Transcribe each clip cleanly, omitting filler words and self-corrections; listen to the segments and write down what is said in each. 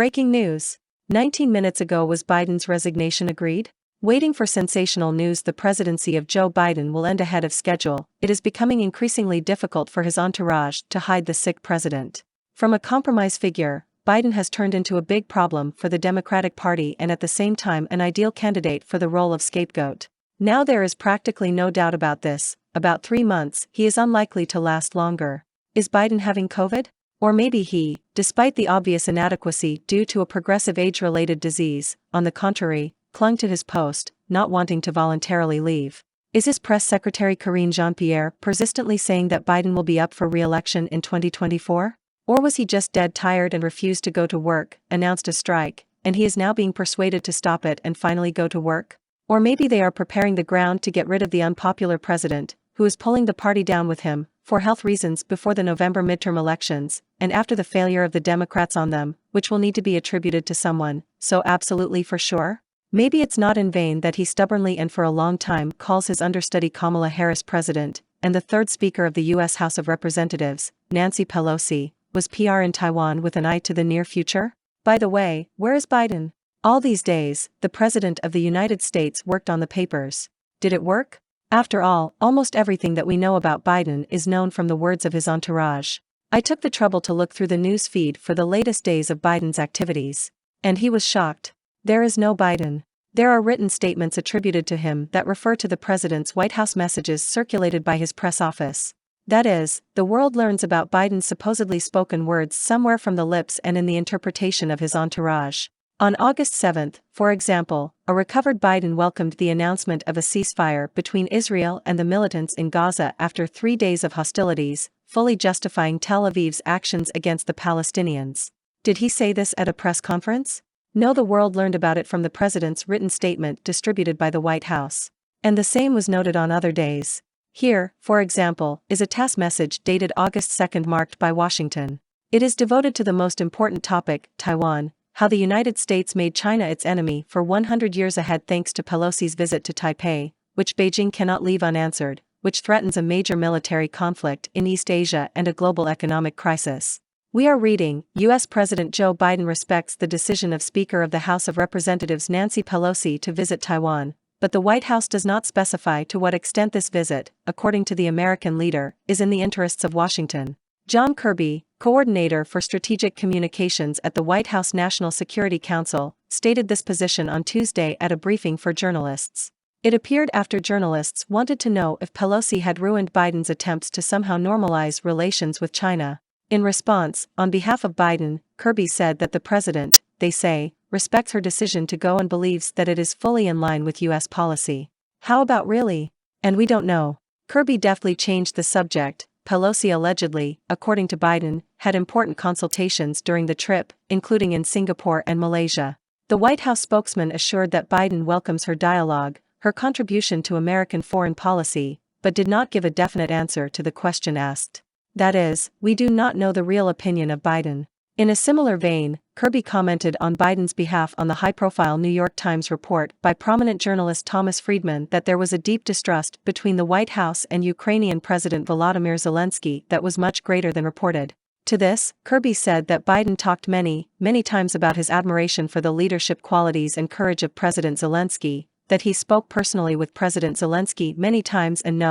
Breaking news. 19 minutes ago was Biden's resignation agreed? Waiting for sensational news. The presidency of Joe Biden will end ahead of schedule. It is becoming increasingly difficult for his entourage to hide the sick president. From a compromise figure, Biden has turned into a big problem for the Democratic Party and at the same time an ideal candidate for the role of scapegoat. Now there is practically no doubt about this. About 3 months, he is unlikely to last longer. Is Biden having COVID? Or maybe he, despite the obvious inadequacy due to a progressive age-related disease, on the contrary, clung to his post, not wanting to voluntarily leave. Is his press secretary Karine Jean-Pierre persistently saying that Biden will be up for re-election in 2024? Or was he just dead tired and refused to go to work, announced a strike, and he is now being persuaded to stop it and finally go to work? Or maybe they are preparing the ground to get rid of the unpopular president, who is pulling the party down with him, for health reasons before the November midterm elections, and after the failure of the Democrats on them, which will need to be attributed to someone, so absolutely for sure? Maybe it's not in vain that he stubbornly and for a long time calls his understudy Kamala Harris president, and the third Speaker of the U.S. House of Representatives, Nancy Pelosi, was PR in Taiwan with an eye to the near future? By the way, where is Biden? All these days, the President of the United States worked on the papers. Did it work? After all, almost everything that we know about Biden is known from the words of his entourage. I took the trouble to look through the news feed for the latest days of Biden's activities. And he was shocked. There is no Biden. There are written statements attributed to him that refer to the president's White House messages circulated by his press office. That is, the world learns about Biden's supposedly spoken words somewhere from the lips and in the interpretation of his entourage. On August 7, for example, a recovered Biden welcomed the announcement of a ceasefire between Israel and the militants in Gaza after 3 days of hostilities, fully justifying Tel Aviv's actions against the Palestinians. Did he say this at a press conference? No, the world learned about it from the president's written statement distributed by the White House. And the same was noted on other days. Here, for example, is a task message dated August 2 marked by Washington. It is devoted to the most important topic, Taiwan. How the United States made China its enemy for 100 years ahead thanks to Pelosi's visit to Taipei, which Beijing cannot leave unanswered, which threatens a major military conflict in East Asia and a global economic crisis. We are reading, U.S. President Joe Biden respects the decision of Speaker of the House of Representatives Nancy Pelosi to visit Taiwan, but the White House does not specify to what extent this visit, according to the American leader, is in the interests of Washington. John Kirby, coordinator for strategic communications at the White House National Security Council, stated this position on Tuesday at a briefing for journalists. It appeared after journalists wanted to know if Pelosi had ruined Biden's attempts to somehow normalize relations with China. In response, on behalf of Biden, Kirby said that the president, they say, respects her decision to go and believes that it is fully in line with U.S. policy. How about really? And we don't know. Kirby deftly changed the subject. Pelosi allegedly, according to Biden, had important consultations during the trip, including in Singapore and Malaysia. The White House spokesman assured that Biden welcomes her dialogue, her contribution to American foreign policy, but did not give a definite answer to the question asked. That is, we do not know the real opinion of Biden. In a similar vein, Kirby commented on Biden's behalf on the high-profile New York Times report by prominent journalist Thomas Friedman that there was a deep distrust between the White House and Ukrainian President Volodymyr Zelensky that was much greater than reported. To this, Kirby said that Biden talked many times about his admiration for the leadership qualities and courage of President Zelensky, that he spoke personally with President Zelensky many times and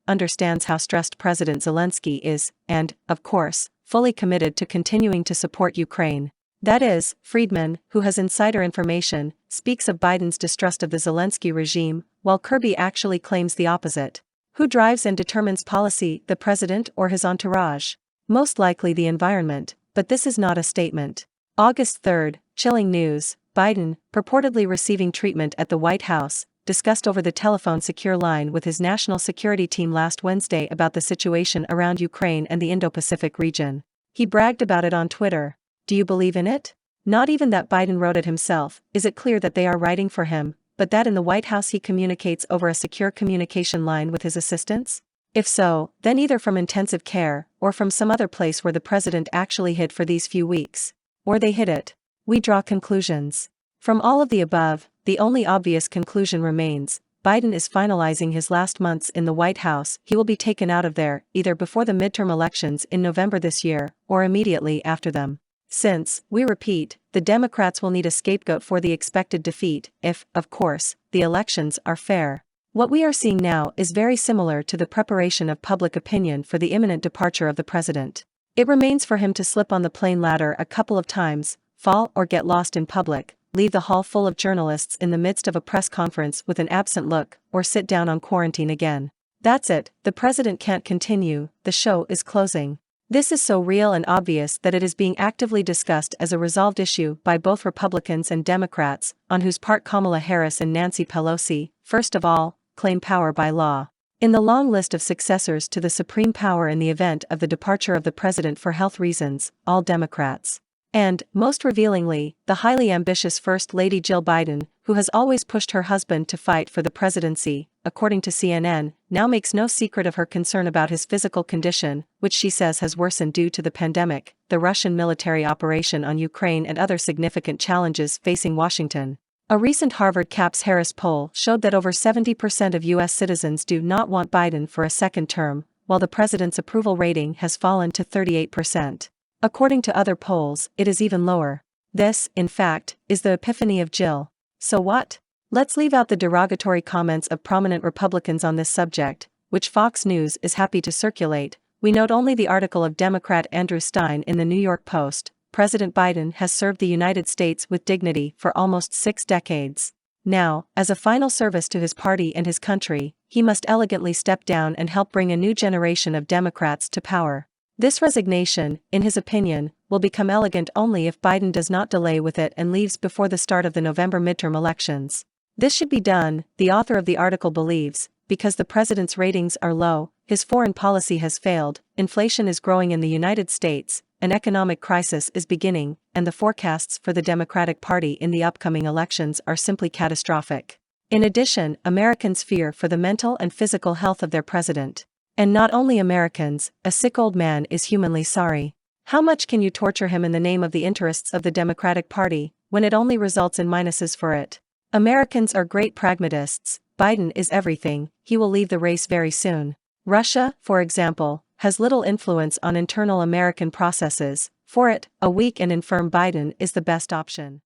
understands how stressed President Zelensky is, and, of course, fully committed to continuing to support Ukraine. That is, Friedman, who has insider information, speaks of Biden's distrust of the Zelensky regime, while Kirby actually claims the opposite. Who drives and determines policy, the president or his entourage? Most likely the environment, but this is not a statement. August 3, chilling news, Biden, purportedly receiving treatment at the White House, discussed over the telephone secure line with his national security team last Wednesday about the situation around Ukraine and the Indo-Pacific region. He bragged about it on Twitter. Do you believe in it? Not even that Biden wrote it himself. Is it clear that they are writing for him, but that in the White House he communicates over a secure communication line with his assistants? If so, then either from intensive care, or from some other place where the president actually hid for these few weeks. Or they hid it. We draw conclusions. From all of the above, the only obvious conclusion remains: Biden is finalizing his last months in the White House. He will be taken out of there, either before the midterm elections in November this year, or immediately after them. Since, we repeat, the Democrats will need a scapegoat for the expected defeat if, of course, the elections are fair. What we are seeing now is very similar to the preparation of public opinion for the imminent departure of the president. It remains for him to slip on the plane ladder a couple of times, fall or get lost in public, leave the hall full of journalists in the midst of a press conference with an absent look, or sit down on quarantine again. That's it, the president can't continue, the show is closing. This is so real and obvious that it is being actively discussed as a resolved issue by both Republicans and Democrats, on whose part Kamala Harris and Nancy Pelosi, first of all, claim power by law. In the long list of successors to the supreme power in the event of the departure of the president for health reasons, all Democrats. And, most revealingly, the highly ambitious First Lady Jill Biden, who has always pushed her husband to fight for the presidency, according to CNN, now makes no secret of her concern about his physical condition, which she says has worsened due to the pandemic, the Russian military operation on Ukraine and other significant challenges facing Washington. A recent Harvard-Capps-Harris poll showed that over 70% of U.S. citizens do not want Biden for a second term, while the president's approval rating has fallen to 38%. According to other polls, it is even lower. This, in fact, is the epiphany of Jill. So what? Let's leave out the derogatory comments of prominent Republicans on this subject, which Fox News is happy to circulate. We note only the article of Democrat Andrew Stein in the New York Post. President Biden has served the United States with dignity for almost 6 decades. Now, as a final service to his party and his country, he must elegantly step down and help bring a new generation of Democrats to power. This resignation, in his opinion, will become elegant only if Biden does not delay with it and leaves before the start of the November midterm elections. This should be done, the author of the article believes, because the president's ratings are low, his foreign policy has failed, inflation is growing in the United States, an economic crisis is beginning, and the forecasts for the Democratic Party in the upcoming elections are simply catastrophic. In addition, Americans fear for the mental and physical health of their president. And not only Americans, a sick old man is humanly sorry. How much can you torture him in the name of the interests of the Democratic Party, when it only results in minuses for it? Americans are great pragmatists. Biden is everything, he will leave the race very soon. Russia, for example, has little influence on internal American processes. For it, a weak and infirm Biden is the best option.